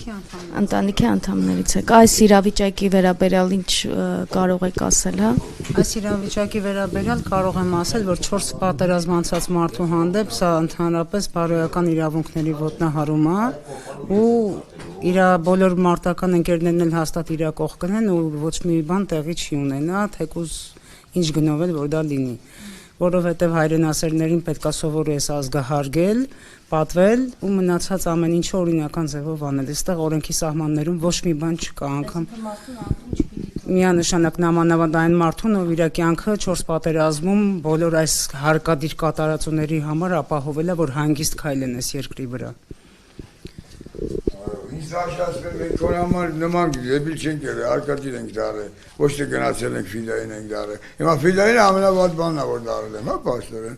Ընտանիքի անդամներից եք։ Այս իրավիճակի վերաբերյալ ինչ կարող եք ասել, հա։ Այս իրավիճակի վերաբերյալ կարող եմ ասել, որ 4 պատերազմ անցած մարդու հանդեպ սա ընդհանրապես բարոյական իրավունքների ոտնահարում է ու իր բոլոր մարտական ընկերներն էլ հաստատ իր կողքն են ու ոչ մի բան տեղի չի ունենա, թեկուզ ինչ գնով էլ որ դա լինի, որովհետև հայրենասերներին պետքա սովորի այս ազգը հարգել, պատվել ու մնացած ամեն ինչը օրինական ձևով անել։ Այստեղ օրենքի սահմաններում ոչ մի բան չկա, անգամ միանշանակ նամանավանդ այն մարդուն, ով իր կյանքը 4 պատերազմում բոլոր այս հարկադիր կատարածությունների համար ապահովել է, որ հանգիստ քայլեն այս երկրի վրա։ Ինձ աշացվել մենք քոր համար նման դեպիլ չենք եղել, արկադիր ենք դարել, ոչ թե գնացել ենք ֆիդային ենք դարել։ Հիմա ֆիդայինը ամենավատ բանն է, որ դարել եմ, հա, պաշտորեն։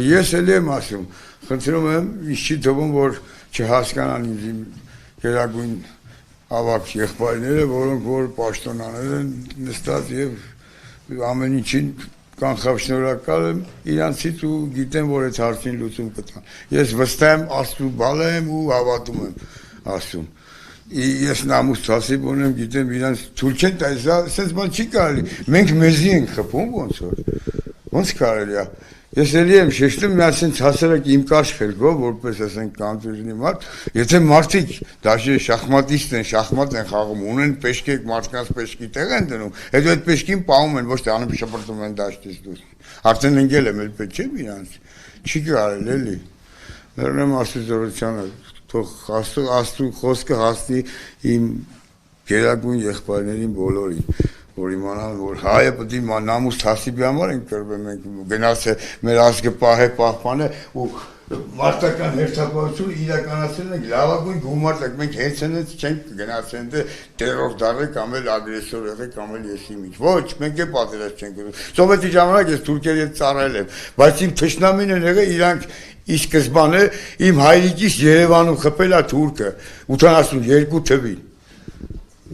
Ես էլ եմ ասում, խնդրում եմ, ինձ չի թվում, որ չհասկանան ինձ գերագույն ավակ եղբայրները, որոնք որ պաշտոնաներ են նստած եւ ամեն ինչին կանխավ շնորհակալ եմ իրանցից ու գիտեմ, որ այդ հարցին լուծում կտան։ Ես վստահ եմ, Աստծու բալ եմ ու հավատում եմ Աստծուն։ Ես նամուս հասիբ ունեմ, գիտեմ իրանց թույլ չեն տալիս, ասես բան չի կարելի։ Մենք մեզի ենք խփում ոնց կարելի է։ Ես էլի եմ շեշտում միասին հասարակ իմ կաշխերգով, որպես ասենք կանտուժնի մարդ, եթե մարդիկ դաշե շախմատիստ են, շախմատ են խաղում, ունեն պեշկեք մարդկանց պեշկի տեղ են դնում, հետո այդ պեշկին պահում են, ոչ թե անում շպրտում են դաշտից դուրս։ Արդեն ընկել եմ, էլ պետք չէ իրանց։ Չի կարելի էլի։ Մերնեմ Աստծո զորությանը, թող Աստծո խոսքը հասնի իմ գերագույն եղբայրներին բոլորին, որ իմանան, որ հայը պետք է նամուս հասիբի համար ենք կրվում, մենք գնաց է մեր ազգը պահպանը ու մարտական հերթապահություն իրականացրել ենք լավագույն գումարտակ, մենք հենց այնց չենք գնացել դե տերոր դարել կամ էլ ագրեսոր եղել կամ էլ եսի միջ, ոչ, մենք է պատերազմ չենք գնում, սովետի ժամանակ ես թուրքերի հետ ծառայել եմ, բայց իմ թշնամին են եղել իրանք ի սկզբանե իմ հայրիկիս Երևանում խփել է թուրքը 82 թվին